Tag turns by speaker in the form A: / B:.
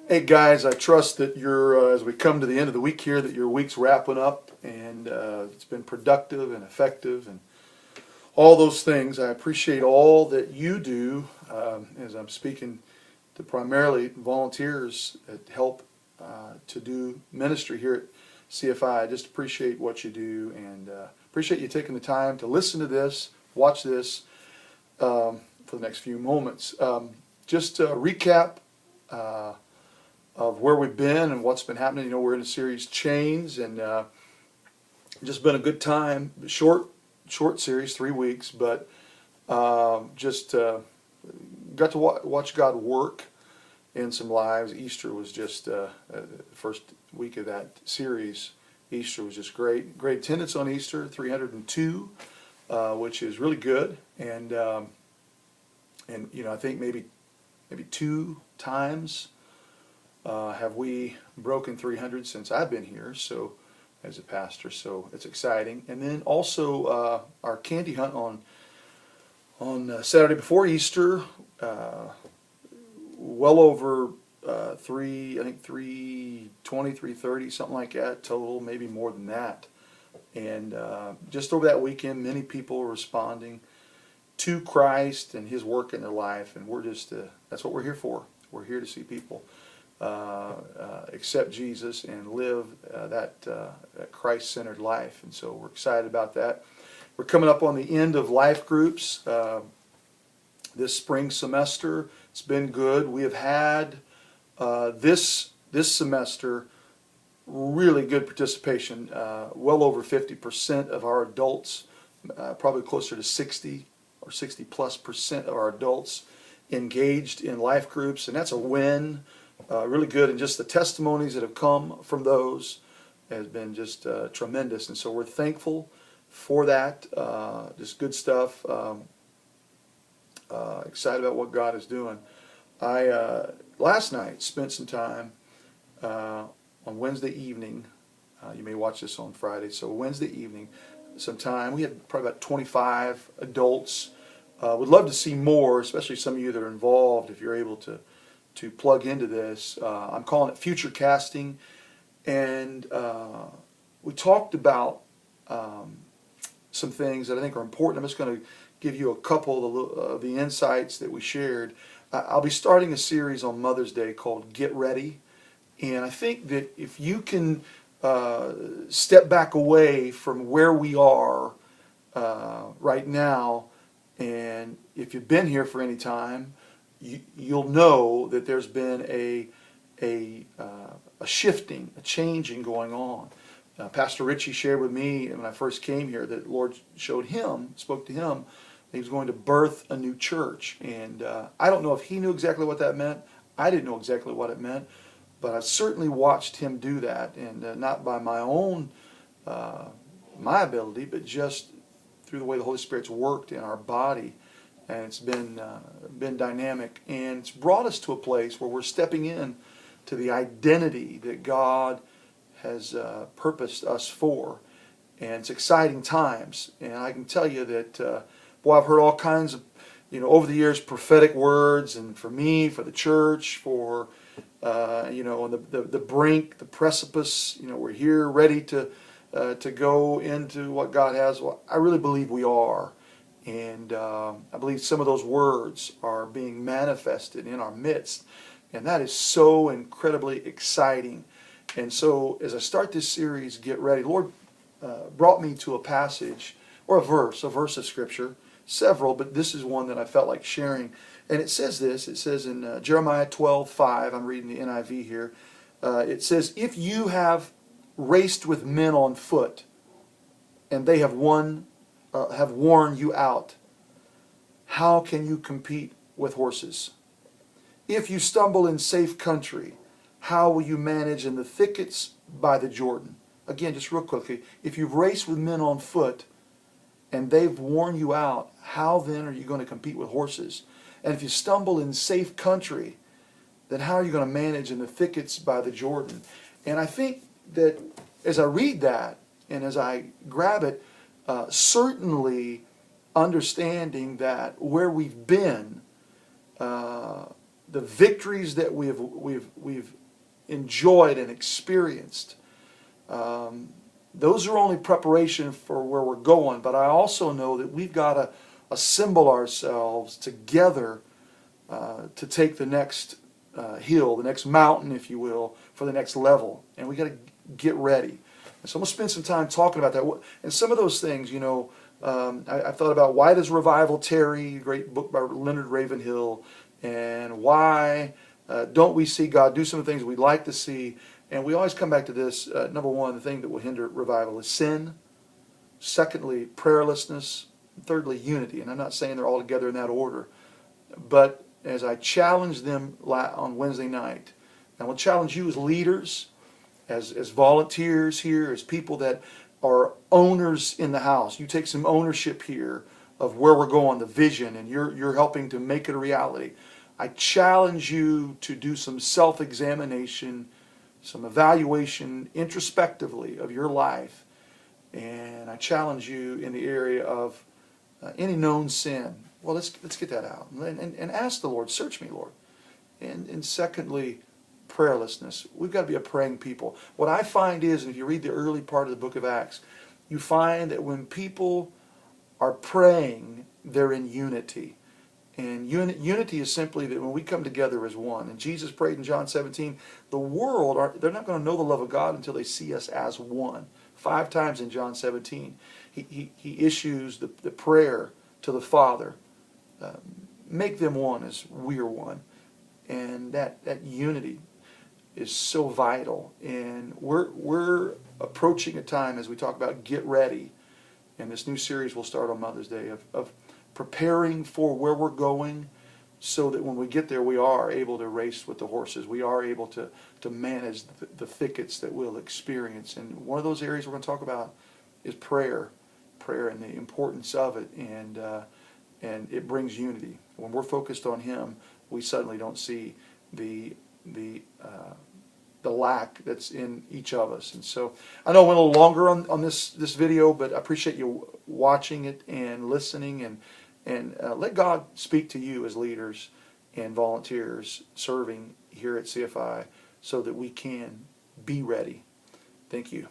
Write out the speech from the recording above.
A: Hey guys, I trust that as we come to the end of the week here, that your week's wrapping up and it's been productive and effective and all those things. I appreciate all that you do as I'm speaking to primarily volunteers that help to do ministry here at CFI. I just appreciate what you do and appreciate you taking the time to listen to this, watch this for the next few moments. Just to recap of where we've been and what's been happening. You know, we're in a series Chains, and just been a good time. Short series, 3 weeks, but just got to watch God work in some lives. Easter was just the first week of that series. Easter was just great. Great attendance on Easter, 302, which is really good. And you know, I think maybe 2 times have we broken 300 since I've been here, so as a pastor, so it's exciting. And then also our candy hunt on Saturday before Easter, well over I think 320, 330, something like that total, maybe more than that. And just over that weekend, many people were responding to Christ and His work in their life, and we're just that's what we're here for. We're here to see people accept Jesus and live that Christ-centered life, and so we're excited about that. We're coming up on the end of life groups this spring semester. It's been good. We have had this semester really good participation. Well over 50% of our adults, probably closer to 60 or 60+% of our adults engaged in life groups, and that's a win. Really good, and just the testimonies that have come from those has been just tremendous, and so we're thankful for that. Just good stuff. Excited about what God is doing. I last night spent some time on Wednesday evening. You may watch this on Friday, so Wednesday evening, some time. We had probably about 25 adults. Would love to see more, especially some of you that are involved, if you're able to plug into this. I'm calling it future casting, and we talked about some things that I think are important. I'm just going to give you a couple of the insights that we shared. I'll be starting a series on Mother's Day called Get Ready, and I think that if you can step back away from where we are right now, and if you've been here for any time, you'll know that there's been a shifting, a changing going on. Pastor Richie shared with me when I first came here that the Lord spoke to him, that He was going to birth a new church. And I don't know if He knew exactly what that meant. I didn't know exactly what it meant, but I certainly watched Him do that, and not by my own my ability, but just through the way the Holy Spirit's worked in our body. And it's been dynamic, and it's brought us to a place where we're stepping in to the identity that God has purposed us for, and it's exciting times. And I can tell you that, boy, I've heard all kinds of, over the years, prophetic words, and for me, for the church, for on the brink, the precipice. We're here, ready to go into what God has. Well, I really believe we are. And I believe some of those words are being manifested in our midst. And that is so incredibly exciting. And so as I start this series, Get Ready, the Lord brought me to a passage, or a verse of Scripture, several, but this is one that I felt like sharing. And it says this, it says in Jeremiah 12:5, I'm reading the NIV here, it says, "If you have raced with men on foot, and they have worn you out, how can you compete with horses? If you stumble in safe country, how will you manage in the thickets by the Jordan?" Again, just real quickly, if you've raced with men on foot and they've worn you out, how then are you going to compete with horses? And if you stumble in safe country, then how are you going to manage in the thickets by the Jordan? And I think that as I read that and as I grab it, certainly understanding that where we've been, the the victories that we've enjoyed and experienced, those are only preparation for where we're going. But I also know that we've got to assemble ourselves together to take the next hill, the next mountain, if you will, for the next level. And we got to get ready. And so I'm going to spend some time talking about that. And some of those things, you know, I thought about why does revival tarry, a great book by Leonard Ravenhill, and why don't we see God do some things we'd like to see. And we always come back to this. Number one, the thing that will hinder revival is sin. Secondly, prayerlessness. Thirdly, unity. And I'm not saying they're all together in that order. But as I challenged them on Wednesday night, I will challenge you as leaders, as volunteers here, as people that are owners in the house. You take some ownership here of where we're going, the vision, and you're helping to make it a reality. I challenge you to do some self-examination, some evaluation introspectively of your life. And I challenge you in the area of any known sin. Well, let's get that out and ask the Lord, search me, Lord. And secondly, prayerlessness. We've got to be a praying people. What I find is, and if you read the early part of the book of Acts, you find that when people are praying, they're in unity. And unity is simply that when we come together as one. And Jesus prayed in John 17, the world, they're not going to know the love of God until they see us as one. 5 times in John 17, he issues the prayer to the Father. Make them one as we are one. And that unity is so vital. And we're approaching a time, as we talk about get ready, and this new series will start on Mother's Day, of preparing for where we're going, so that when we get there we are able to race with the horses. We are able to manage the thickets that we'll experience. And one of those areas we're going to talk about is prayer and the importance of it. And it brings unity. When we're focused on Him, we suddenly don't see the lack that's in each of us. And so I know I went a little longer on this video, but I appreciate you watching it and listening, and let God speak to you as leaders and volunteers serving here at CFI so that we can be ready. Thank you.